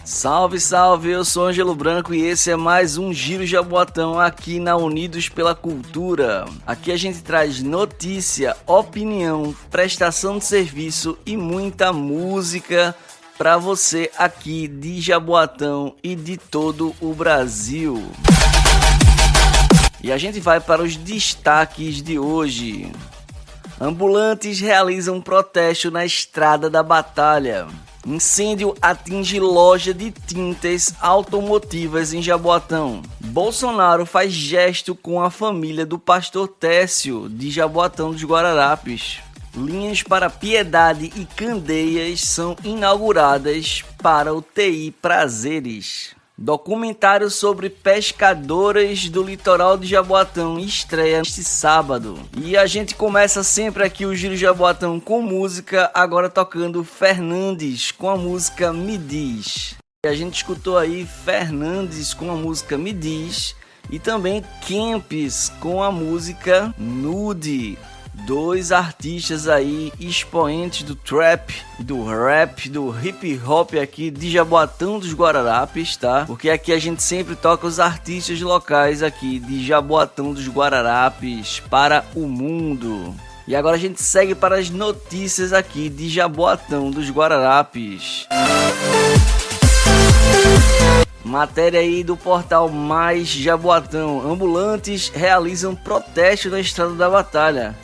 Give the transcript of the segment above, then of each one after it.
Salve, salve, eu sou Ângelo Branco e esse é mais um Giro Jaboatão aqui na Unidos pela Cultura. Aqui a gente traz notícia, opinião, prestação de serviço e muita música para você aqui de Jaboatão e de todo o Brasil. E a gente vai para os destaques de hoje. Ambulantes realizam protesto na Estrada da Batalha. Incêndio atinge loja de tintas automotivas em Jaboatão. Bolsonaro faz gesto com a família do pastor Técio de Jaboatão dos Guararapes. Linhas para Piedade e Candeias são inauguradas para o TI Prazeres. Documentário sobre pescadoras do litoral de Jaboatão estreia este sábado. E a gente começa sempre aqui o Giro Jaboatão com música, agora tocando Fernandes com a música Me Diz. A gente escutou aí Fernandes com a música Me Diz e também Kempis com a música Nude. Dois artistas aí, expoentes do trap, do rap, do hip hop aqui de Jaboatão dos Guararapes, tá? Porque aqui a gente sempre toca os artistas locais aqui de Jaboatão dos Guararapes para o mundo. E agora a gente segue para as notícias aqui de Jaboatão dos Guararapes. Matéria aí do portal Mais Jaboatão. Ambulantes realizam protesto na Estrada da Batalha.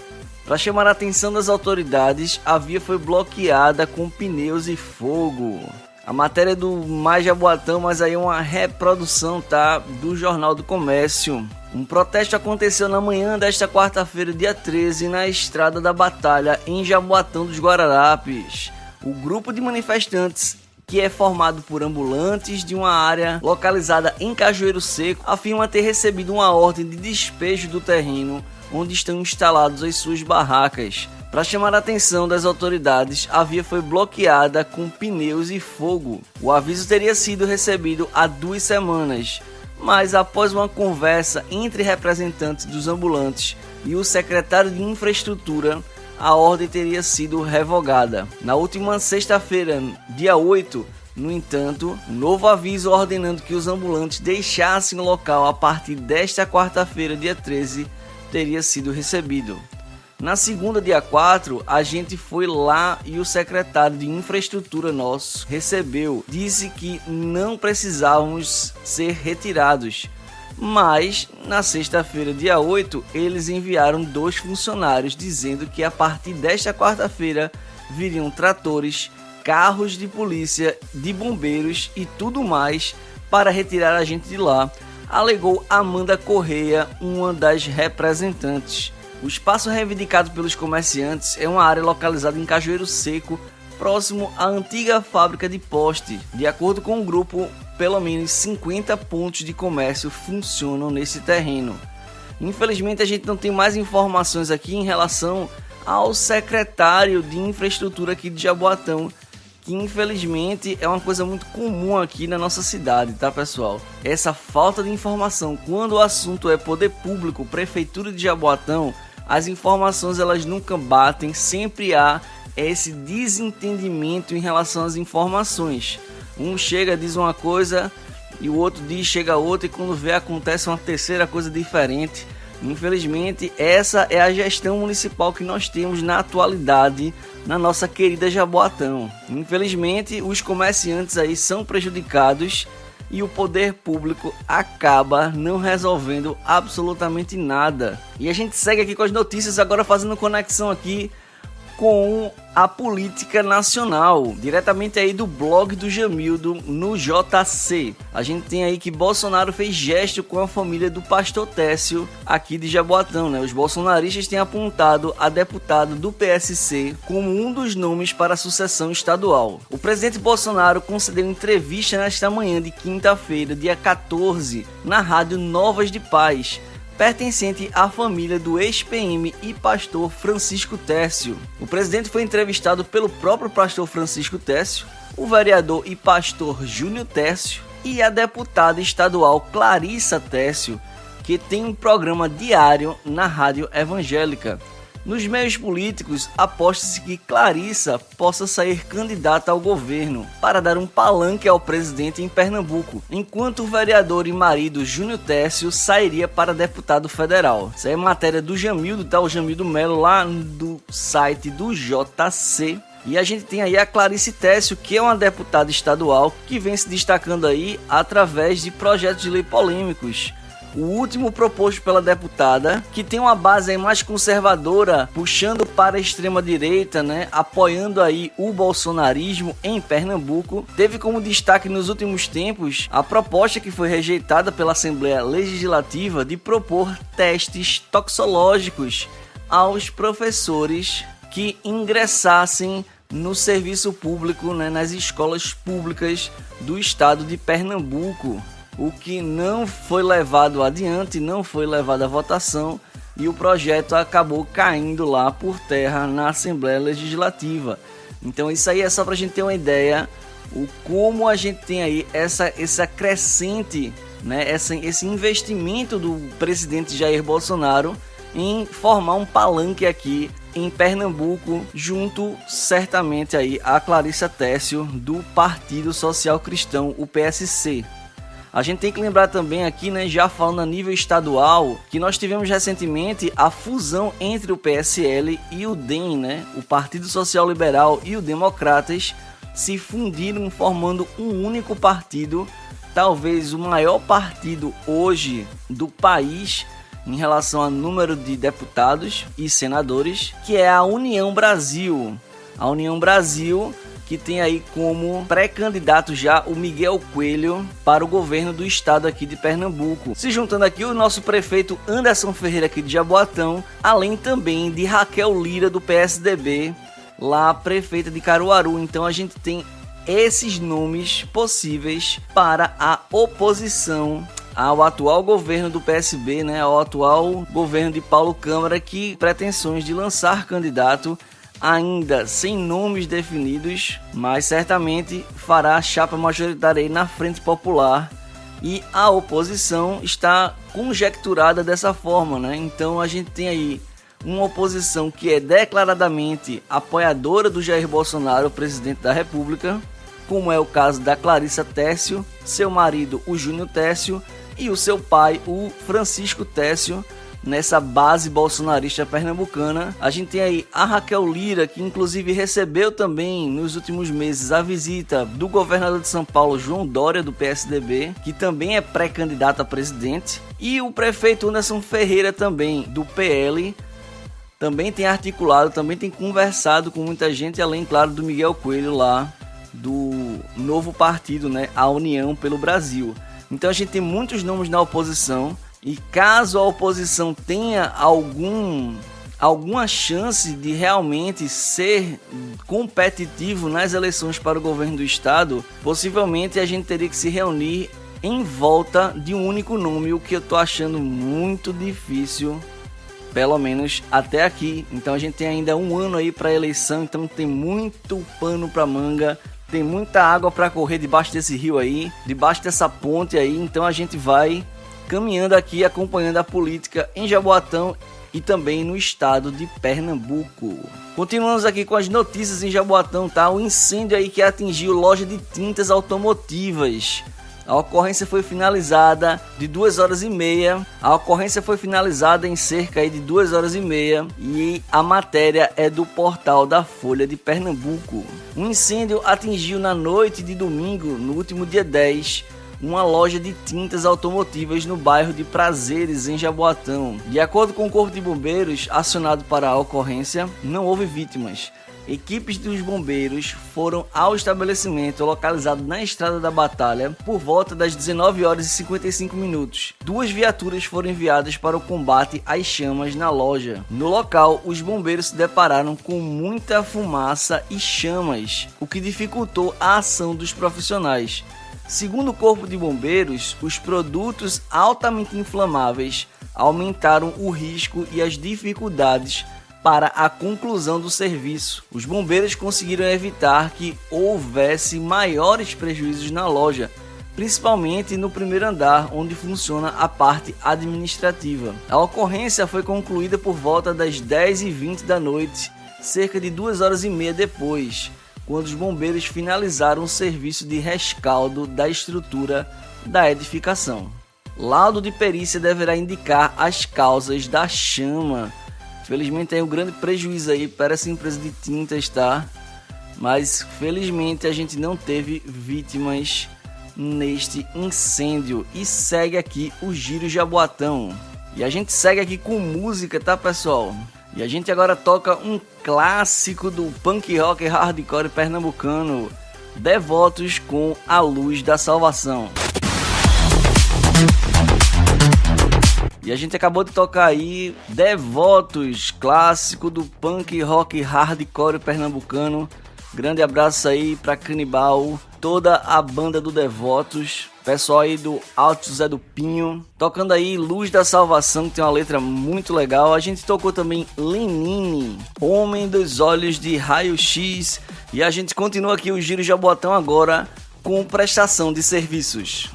Para chamar a atenção das autoridades, a via foi bloqueada com pneus e fogo. A matéria do Mais Jaboatão, mas aí é uma reprodução, tá, do Jornal do Comércio. Um protesto aconteceu na manhã desta quarta-feira, dia 13, na Estrada da Batalha, em Jaboatão dos Guararapes. O grupo de manifestantes, que é formado por ambulantes de uma área localizada em Cajueiro Seco, afirma ter recebido uma ordem de despejo do terreno onde estão instalados as suas barracas. Para chamar a atenção das autoridades, a via foi bloqueada com pneus e fogo. O aviso teria sido recebido há 2 semanas, mas após uma conversa entre representantes dos ambulantes e o secretário de Infraestrutura, a ordem teria sido revogada. Na última sexta-feira, dia 8, no entanto, novo aviso ordenando que os ambulantes deixassem o local a partir desta quarta-feira, dia 13, teria sido recebido. Na segunda, dia 4, a gente foi lá e o secretário de Infraestrutura nosso recebeu. Disse que não precisávamos ser retirados. Mas, na sexta-feira, dia 8, eles enviaram 2 funcionários dizendo que a partir desta quarta-feira viriam tratores, carros de polícia, de bombeiros e tudo mais para retirar a gente de lá, alegou Amanda Correia, uma das representantes. O espaço reivindicado pelos comerciantes é uma área localizada em Cajueiro Seco, próximo à antiga fábrica de poste. De acordo com o grupo, pelo menos 50 pontos de comércio funcionam nesse terreno. Infelizmente a gente não tem mais informações aqui em relação ao secretário de Infraestrutura aqui de Jaboatão, que infelizmente é uma coisa muito comum aqui na nossa cidade, tá, pessoal? Essa falta de informação, quando o assunto é poder público, prefeitura de Jaboatão, as informações elas nunca batem, sempre há esse desentendimento em relação às informações. Um chega, diz uma coisa e o outro diz, chega outra, e quando vê acontece uma terceira coisa diferente. Infelizmente, essa é a gestão municipal que nós temos na atualidade na nossa querida Jaboatão. Infelizmente, os comerciantes aí são prejudicados e o poder público acaba não resolvendo absolutamente nada. E a gente segue aqui com as notícias, agora fazendo conexão aqui com a política nacional, diretamente aí do blog do Jamildo no JC. A gente tem aí que Bolsonaro fez gesto com a família do pastor Técio aqui de Jaboatão, né? Os bolsonaristas têm apontado a deputado do PSC como um dos nomes para a sucessão estadual. O presidente Bolsonaro concedeu entrevista nesta manhã de quinta-feira, dia 14, na rádio Novas de Paz, pertencente à família do ex-PM e pastor Francisco Técio. O presidente foi entrevistado pelo próprio pastor Francisco Técio, o vereador e pastor Júnior Técio e a deputada estadual Clarissa Técio, que tem um programa diário na rádio evangélica. Nos meios políticos, aposta-se que Clarissa possa sair candidata ao governo para dar um palanque ao presidente em Pernambuco, enquanto o vereador e marido Júnior Técio sairia para deputado federal. Isso aí é matéria do Jamildo, tá? O Jamildo Melo lá do site do JC. E a gente tem aí a Clarice Técio, que é uma deputada estadual que vem se destacando aí através de projetos de lei polêmicos. O último proposto pela deputada, que tem uma base aí mais conservadora, puxando para a extrema-direita, né, apoiando aí o bolsonarismo em Pernambuco, teve como destaque nos últimos tempos a proposta que foi rejeitada pela Assembleia Legislativa de propor testes toxicológicos aos professores que ingressassem no serviço público, né, nas escolas públicas do estado de Pernambuco. O que não foi levado adiante, não foi levado à votação e o projeto acabou caindo lá por terra na Assembleia Legislativa. Então isso aí é só para a gente ter uma ideia o como a gente tem aí essa crescente, né, esse investimento do presidente Jair Bolsonaro em formar um palanque aqui em Pernambuco, junto certamente aí a Clarissa Técio do Partido Social Cristão, o PSC. A gente tem que lembrar também aqui, né, já falando a nível estadual, que nós tivemos recentemente a fusão entre o PSL e o DEM, né? O Partido Social Liberal e o Democratas se fundiram formando um único partido, talvez o maior partido hoje do país em relação ao número de deputados e senadores, que é a União Brasil. A União Brasil, que tem aí como pré-candidato já o Miguel Coelho para o governo do estado aqui de Pernambuco. Se juntando aqui o nosso prefeito Anderson Ferreira aqui de Jaboatão, além também de Raquel Lira do PSDB, lá prefeita de Caruaru. Então a gente tem esses nomes possíveis para a oposição ao atual governo do PSB, né, ao atual governo de Paulo Câmara, que pretensões de lançar candidato ainda sem nomes definidos, mas certamente fará a chapa majoritária aí na Frente Popular, e a oposição está conjecturada dessa forma, né? Então a gente tem aí uma oposição que é declaradamente apoiadora do Jair Bolsonaro, presidente da República, como é o caso da Clarissa Técio, seu marido, o Júnior Técio, e o seu pai, o Francisco Técio, nessa base bolsonarista pernambucana. A gente tem aí a Raquel Lira, que inclusive recebeu também nos últimos meses a visita do governador de São Paulo, João Dória, do PSDB, que também é pré-candidato a presidente, e o prefeito Anderson Ferreira também, do PL, também tem articulado, também tem conversado com muita gente, além, claro, do Miguel Coelho lá, do novo partido, né, a União pelo Brasil. Então a gente tem muitos nomes na oposição, e caso a oposição tenha alguma chance de realmente ser competitivo nas eleições para o governo do estado, possivelmente a gente teria que se reunir em volta de um único nome, o que eu tô achando muito difícil, pelo menos até aqui. Então a gente tem ainda um ano aí para a eleição, então tem muito pano para manga. Tem muita água para correr debaixo desse rio aí, debaixo dessa ponte aí. Então a gente vai caminhando aqui, acompanhando a política em Jaboatão e também no estado de Pernambuco. Continuamos aqui com as notícias em Jaboatão, tá? O incêndio aí que atingiu loja de tintas automotivas. A ocorrência foi finalizada de 2h30. A ocorrência foi finalizada em cerca de 2h30 e a matéria é do portal da Folha de Pernambuco. Um incêndio atingiu na noite de domingo, no último dia 10, uma loja de tintas automotivas no bairro de Prazeres, em Jaboatão. De acordo com o Corpo de Bombeiros acionado para a ocorrência, não houve vítimas. Equipes dos bombeiros foram ao estabelecimento localizado na Estrada da Batalha por volta das 19h55. 2 viaturas foram enviadas para o combate às chamas na loja. No local, os bombeiros se depararam com muita fumaça e chamas, o que dificultou a ação dos profissionais. Segundo o Corpo de Bombeiros, os produtos altamente inflamáveis aumentaram o risco e as dificuldades para a conclusão do serviço. Os bombeiros conseguiram evitar que houvesse maiores prejuízos na loja, principalmente no primeiro andar, onde funciona a parte administrativa. A ocorrência foi concluída por volta das 10h20 da noite, cerca de 2h30 depois, quando os bombeiros finalizaram o serviço de rescaldo da estrutura da edificação. Laudo de perícia deverá indicar as causas da chama. Felizmente tem um grande prejuízo aí para essa empresa de tintas, tá? Mas felizmente a gente não teve vítimas neste incêndio. E segue aqui o Giro Jaboatão. E a gente segue aqui com música, tá, pessoal? E a gente agora toca um clássico do punk rock hardcore pernambucano, Devotos, com A Luz da Salvação. E a gente acabou de tocar aí Devotos, clássico do punk rock hardcore pernambucano. Grande abraço aí pra Canibal, toda a banda do Devotos, pessoal aí do Alto José do Pinho, tocando aí Luz da Salvação, que tem uma letra muito legal. A gente tocou também Lenine, Homem dos Olhos de Raio X, e a gente continua aqui o Giro Jaboatão agora com prestação de serviços.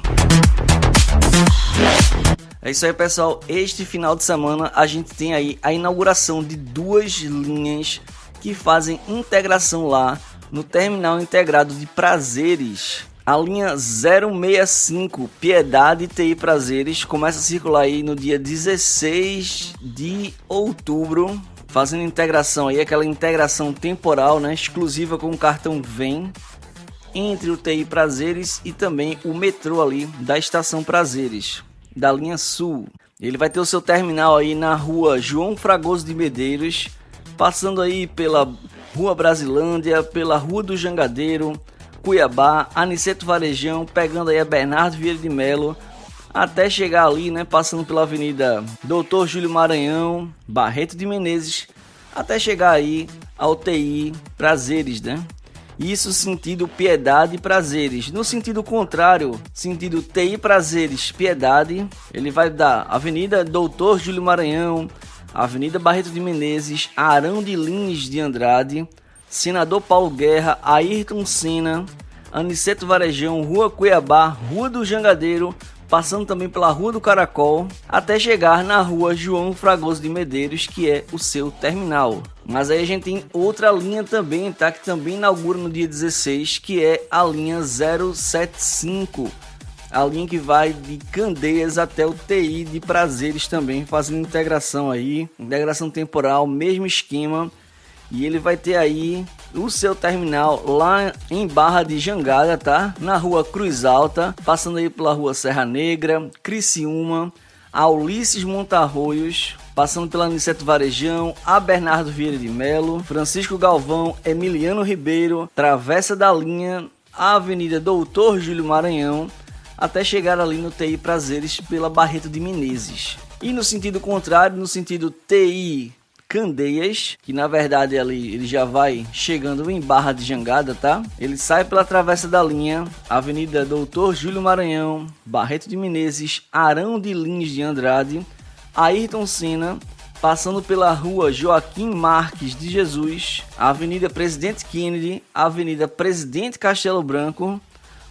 É isso aí, pessoal. Este final de semana a gente tem aí a inauguração de 2 linhas que fazem integração lá no Terminal Integrado de Prazeres. A linha 065 Piedade TI Prazeres começa a circular aí no dia 16 de outubro, fazendo integração aí, aquela integração temporal, né, exclusiva com o cartão Vem, entre o TI Prazeres e também o metrô ali da Estação Prazeres, da linha Sul. Ele vai ter o seu terminal aí na rua João Fragoso de Medeiros, passando aí pela Rua Brasilândia, pela Rua do Jangadeiro, Cuiabá, Aniceto Varejão, pegando aí a Bernardo Vieira de Melo, até chegar ali, né, passando pela Avenida Doutor Júlio Maranhão, Barreto de Menezes, até chegar aí ao TI Prazeres, né? Isso sentido Piedade e Prazeres. No sentido contrário, sentido TI Prazeres Piedade, ele vai da Avenida Doutor Júlio Maranhão, Avenida Barreto de Menezes, Arão de Lins de Andrade, Senador Paulo Guerra, Ayrton Senna, Aniceto Varejão, Rua Cuiabá, Rua do Jangadeiro, passando também pela Rua do Caracol, até chegar na Rua João Fragoso de Medeiros, que é o seu terminal. Mas aí a gente tem outra linha também, tá? Que também inaugura no dia 16, que é a linha 075. A linha que vai de Candeias até o TI de Prazeres também, fazendo integração aí, integração temporal, mesmo esquema. E ele vai ter aí o seu terminal lá em Barra de Jangada, tá? Na Rua Cruz Alta, passando aí pela Rua Serra Negra, Criciúma, a Ulisses Montarroios, passando pela Aniceto Varejão, a Bernardo Vieira de Melo, Francisco Galvão, Emiliano Ribeiro, Travessa da Linha, a Avenida Doutor Júlio Maranhão, até chegar ali no TI Prazeres pela Barreto de Menezes. E no sentido contrário, no sentido TI Candeias, que na verdade ali ele já vai chegando em Barra de Jangada, tá? Ele sai pela Travessa da Linha, Avenida Doutor Júlio Maranhão, Barreto de Menezes, Arão de Lins de Andrade, Ayrton Senna, passando pela Rua Joaquim Marques de Jesus, Avenida Presidente Kennedy, Avenida Presidente Castelo Branco,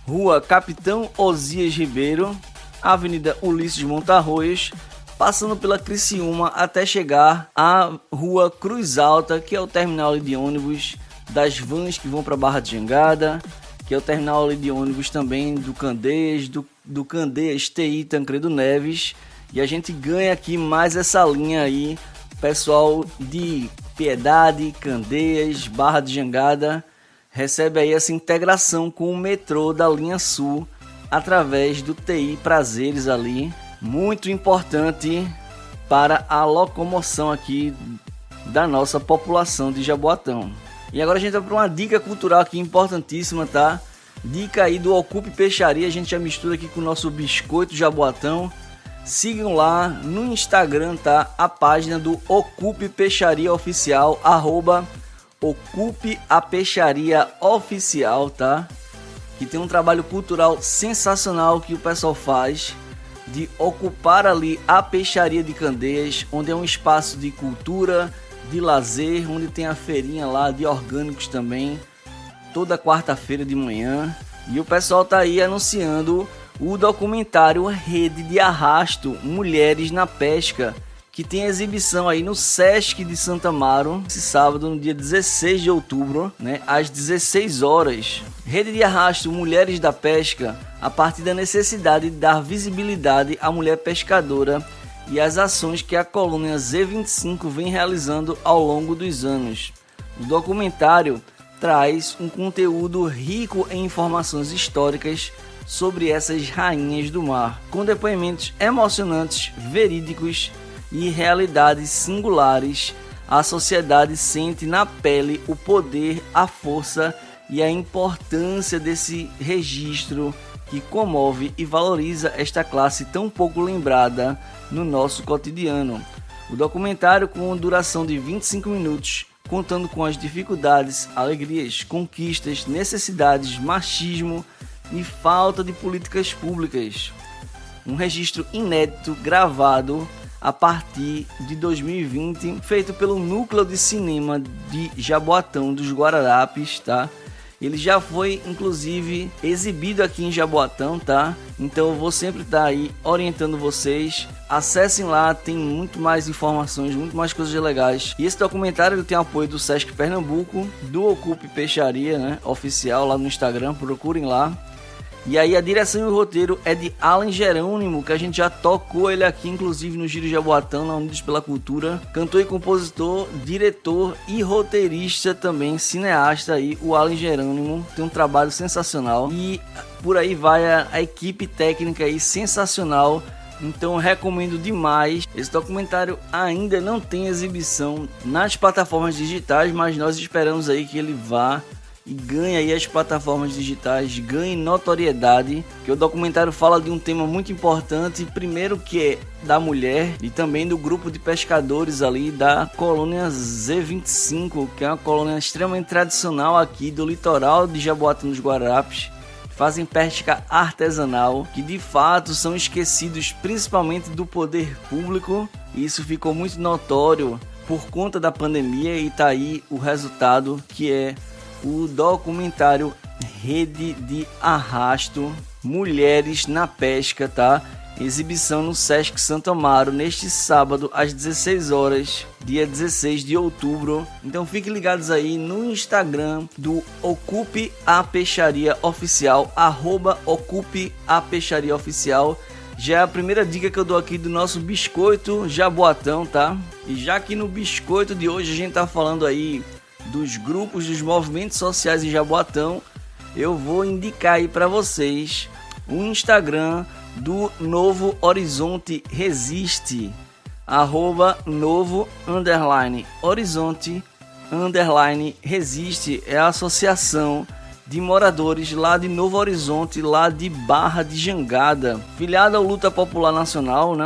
Rua Capitão Osias Ribeiro, Avenida Ulisses Montarroios, passando pela Criciúma até chegar à Rua Cruz Alta, que é o terminal de ônibus das vans que vão para Barra de Jangada, que é o terminal de ônibus também do Candeias, do Candeias TI Tancredo Neves. E a gente ganha aqui mais essa linha aí, pessoal de Piedade, Candeias, Barra de Jangada, recebe aí essa integração com o metrô da linha Sul, através do TI Prazeres ali, muito importante para a locomoção aqui da nossa população de Jaboatão. E agora a gente vai para uma dica cultural aqui importantíssima, tá? Dica aí do Ocupe Peixaria, a gente já mistura aqui com o nosso biscoito Jaboatão. Sigam lá no Instagram, tá? A página do Ocupe Peixaria Oficial, @Ocupe a Peixaria Oficial, tá? Que tem um trabalho cultural sensacional que o pessoal faz de ocupar ali a Peixaria de Candeias, onde é um espaço de cultura, de lazer, onde tem a feirinha lá de orgânicos também, toda quarta-feira de manhã. E o pessoal tá aí anunciando o documentário Rede de Arrasto, Mulheres na Pesca, que tem exibição aí no Sesc de Santa Amaro, esse sábado, no dia 16 de outubro, né, às 16 horas. Rede de Arrasto, Mulheres da Pesca, a partir da necessidade de dar visibilidade à mulher pescadora e às ações que a colônia Z25 vem realizando ao longo dos anos. O documentário traz um conteúdo rico em informações históricas sobre essas rainhas do mar, com depoimentos emocionantes, verídicos e realidades singulares. A sociedade sente na pele o poder, a força e a importância desse registro que comove e valoriza esta classe tão pouco lembrada no nosso cotidiano. O documentário, com duração de 25 minutos, contando com as dificuldades, alegrias, conquistas, necessidades, machismo e falta de políticas públicas. Um registro inédito gravado a partir de 2020, feito pelo Núcleo de Cinema de Jaboatão dos Guararapes, tá? Ele já foi, inclusive, exibido aqui em Jaboatão, tá? Então eu vou sempre estar aí orientando vocês. Acessem lá, tem muito mais informações, muito mais coisas legais. E esse documentário ele tem apoio do Sesc Pernambuco, do Ocupe Peixaria, né? Oficial lá no Instagram, procurem lá. E aí a direção e o roteiro é de Alan Jerônimo, que a gente já tocou ele aqui, inclusive no Giro Jaboatão, na Unidos pela Cultura. Cantor e compositor, diretor e roteirista também, cineasta aí, o Alan Jerônimo. Tem um trabalho sensacional. E por aí vai a equipe técnica aí, sensacional. Então recomendo demais. Esse documentário ainda não tem exibição nas plataformas digitais, mas nós esperamos aí que ele vá e ganhe aí as plataformas digitais, ganhe notoriedade, que o documentário fala de um tema muito importante, primeiro que é da mulher e também do grupo de pescadores ali da colônia Z25, que é uma colônia extremamente tradicional aqui do litoral de Jaboatão dos Guararapes, fazem pesca artesanal, que de fato são esquecidos principalmente do poder público, e isso ficou muito notório por conta da pandemia, e tá aí o resultado, que é o documentário Rede de Arrasto, Mulheres na Pesca, tá? Exibição no Sesc Santo Amaro neste sábado às 16 horas, dia 16 de outubro. Então fiquem ligados aí no Instagram do Ocupe a Peixaria Oficial, @Ocupe a Peixaria Oficial. Já é a primeira dica que eu dou aqui do nosso biscoito Jaboatão, tá? E já que no biscoito de hoje a gente tá falando aí dos grupos, dos movimentos sociais em Jaboatão, eu vou indicar aí para vocês o Instagram do Novo Horizonte Resiste, @Novo_Horizonte_Resiste, é a associação de moradores lá de Novo Horizonte, lá de Barra de Jangada, filiada ao Luta Popular Nacional, né,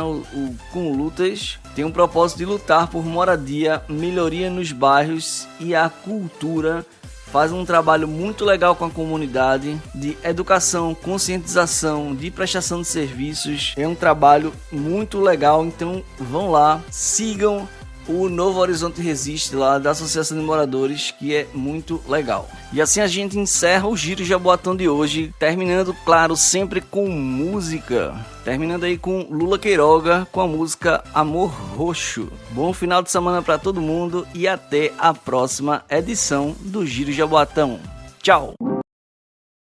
com lutas, tem um propósito de lutar por moradia, melhoria nos bairros e a cultura. Faz um trabalho muito legal com a comunidade, de educação, conscientização, de prestação de serviços. É um trabalho muito legal, então vão lá, sigam o Novo Horizonte Resiste lá da Associação de Moradores, que é muito legal. E assim a gente encerra o Giro Jaboatão de hoje, terminando, claro, sempre com música. Terminando aí com Lula Queiroga, com a música Amor Roxo. Bom final de semana para todo mundo e até a próxima edição do Giro Jaboatão. Tchau!